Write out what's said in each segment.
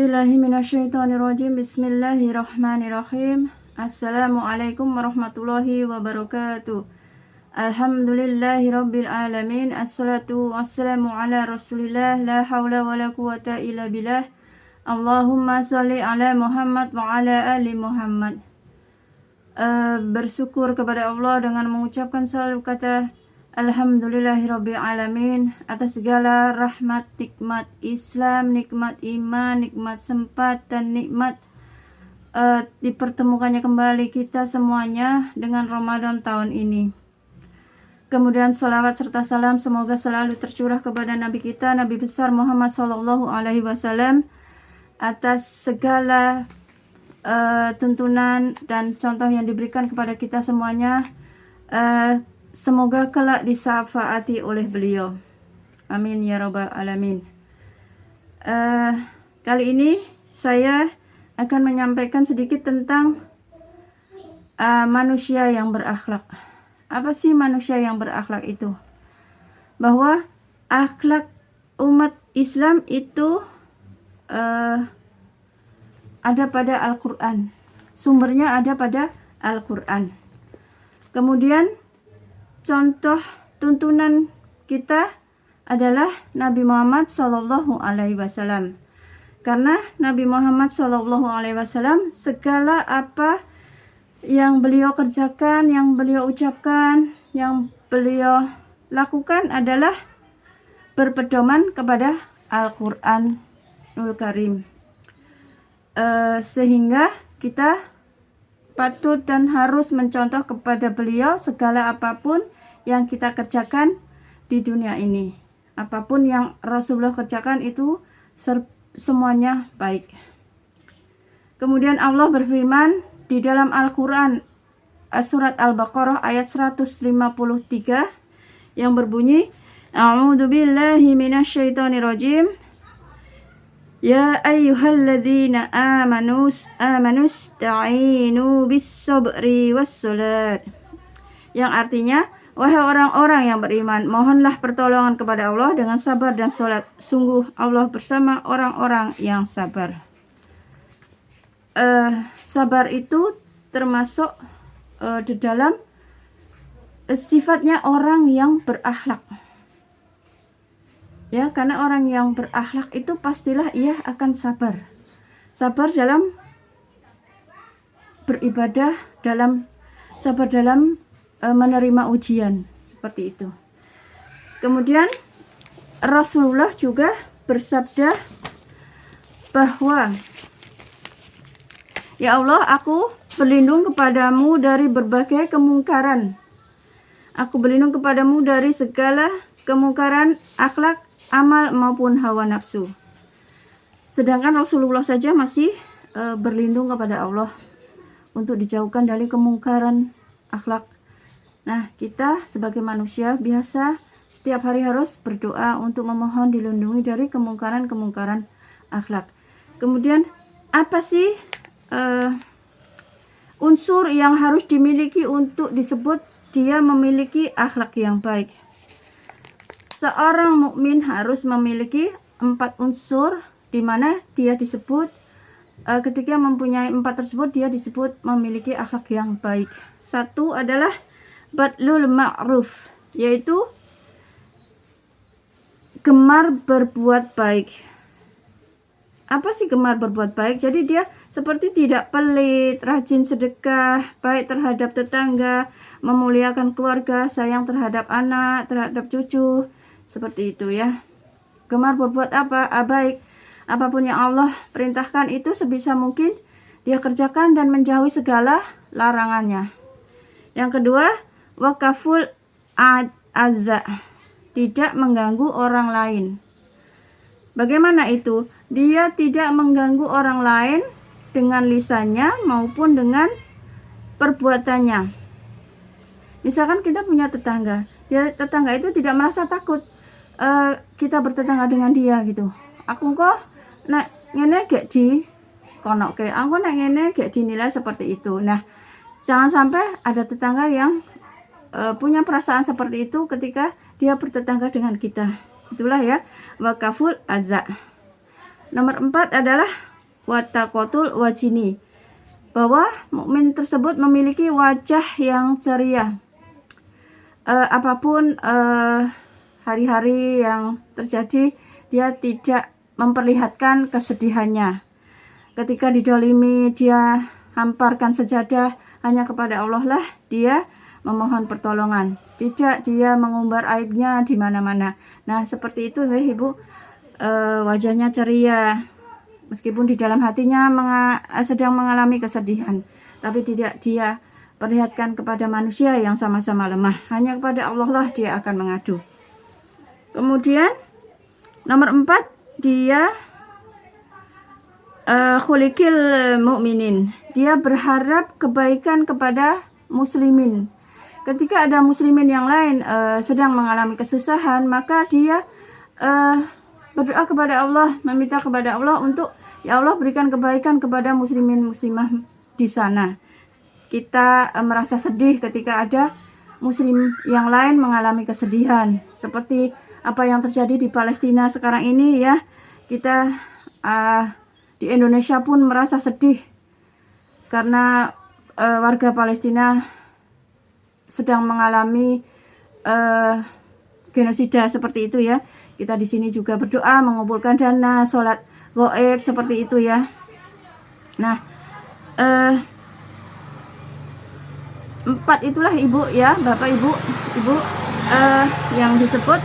billahi minasyaitonirrajim. Bismillahirrahmanirrahim. Assalamualaikum warahmatullahi wabarakatuh. Alhamdulillahi rabbil alamin. Assalatu wassalamu ala rasulillah. La hawla wa la quwata illa billah. Allahumma salli ala Muhammad wa ala ali Muhammad. Bersyukur kepada Allah dengan mengucapkan selalu kata Alhamdulillahirabbil alamin atas segala rahmat, nikmat Islam, nikmat iman, nikmat sempat dan nikmat dipertemukannya kembali kita semuanya dengan Ramadan tahun ini. Kemudian salawat serta salam semoga selalu tercurah kepada Nabi kita, Nabi besar Muhammad SAW, atas segala tuntunan dan contoh yang diberikan kepada kita semuanya. Semoga kelak disyafaati oleh beliau. Amin ya rabbal alamin. Kali ini saya akan menyampaikan sedikit tentang manusia yang berakhlak. Apa sih manusia yang berakhlak itu? Bahwa akhlak umat Islam itu ada pada Al-Quran. Sumbernya ada pada Al-Quran. Kemudian contoh tuntunan kita adalah Nabi Muhammad SAW. Karena Nabi Muhammad SAW segala apa yang beliau kerjakan, yang beliau ucapkan, yang beliau lakukan adalah berpedoman kepada Al-Quranul Karim. Sehingga kita patut dan harus mencontoh kepada beliau segala apapun yang kita kerjakan di dunia ini. Apapun yang Rasulullah kerjakan itu semuanya baik. Kemudian Allah berfirman di dalam Al-Quran surat Al-Baqarah ayat 153 yang berbunyi, A'udzu billahi minasyaitonirrajim. Ya ayyuhalladzina amanu ista'inu bis-sabri was-salat. Yang artinya, wahai orang-orang yang beriman, mohonlah pertolongan kepada Allah dengan sabar dan salat. Sungguh Allah bersama orang-orang yang sabar. Sabar itu termasuk di dalam sifatnya orang yang berakhlak. Ya, karena orang yang berakhlak itu pastilah ia akan sabar. Sabar dalam beribadah, sabar dalam menerima ujian, seperti itu. Kemudian Rasulullah juga bersabda bahwa, Ya Allah, aku berlindung kepadamu dari berbagai kemungkaran. Aku berlindung kepadamu dari segala kemungkaran akhlak, amal maupun hawa nafsu. Sedangkan Rasulullah saja masih berlindung kepada Allah untuk dijauhkan dari kemungkaran akhlak. Nah, kita sebagai manusia biasa setiap hari harus berdoa untuk memohon dilindungi dari kemungkaran-kemungkaran akhlak. Kemudian apa sih unsur yang harus dimiliki untuk disebut dia memiliki akhlak yang baik? Seorang mukmin harus memiliki 4 unsur di mana dia disebut ketika mempunyai 4 tersebut dia disebut memiliki akhlak yang baik. 1 adalah badlul ma'ruf, yaitu gemar berbuat baik. Apa sih gemar berbuat baik? Jadi dia seperti tidak pelit, rajin sedekah, baik terhadap tetangga, memuliakan keluarga, sayang terhadap anak, terhadap cucu. Seperti itu ya. Gemar berbuat apa? Baik. Apapun yang Allah perintahkan itu sebisa mungkin dia kerjakan dan menjauhi segala larangannya. Yang kedua, wakaful azza, tidak mengganggu orang lain. Bagaimana itu? Dia tidak mengganggu orang lain dengan lisannya maupun dengan perbuatannya. Misalkan kita punya tetangga, tetangga itu tidak merasa takut kita bertetangga dengan dia gitu. Aku kok nak ngene gak di konoke, aku nak ngene gak dinilai seperti itu. Nah, jangan sampai ada tetangga yang punya perasaan seperti itu ketika dia bertetangga dengan kita. Itulah ya, wakaful azza. Nomor 4 adalah wa taqatul wajini, bahwa mukmin tersebut memiliki wajah yang ceria. Apapun hari-hari yang terjadi, dia tidak memperlihatkan kesedihannya. Ketika didolimi, dia hamparkan sejadah, hanya kepada Allah lah dia memohon pertolongan. Tidak dia mengumbar aibnya di mana-mana. Nah, seperti itu ya Ibu, wajahnya ceria. Meskipun di dalam hatinya sedang mengalami kesedihan, tapi tidak dia perlihatkan kepada manusia yang sama-sama lemah. Hanya kepada Allah lah dia akan mengadu. Kemudian nomor 4, dia khulikil mu'minin. Dia berharap kebaikan kepada muslimin. Ketika ada muslimin yang lain sedang mengalami kesusahan, maka dia berdoa kepada Allah, meminta kepada Allah untuk ya Allah berikan kebaikan kepada muslimin muslimah di sana. Kita merasa sedih ketika ada muslim yang lain mengalami kesedihan, seperti apa yang terjadi di Palestina sekarang ini ya. Kita di Indonesia pun merasa sedih karena warga Palestina sedang mengalami genosida seperti itu ya. Kita di sini juga berdoa, mengumpulkan dana, sholat gaib seperti itu ya. Nah, 4 itulah Ibu ya, Bapak Ibu yang disebut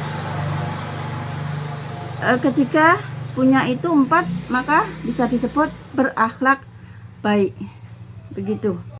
ketika punya itu 4, maka bisa disebut berakhlak baik. Begitu.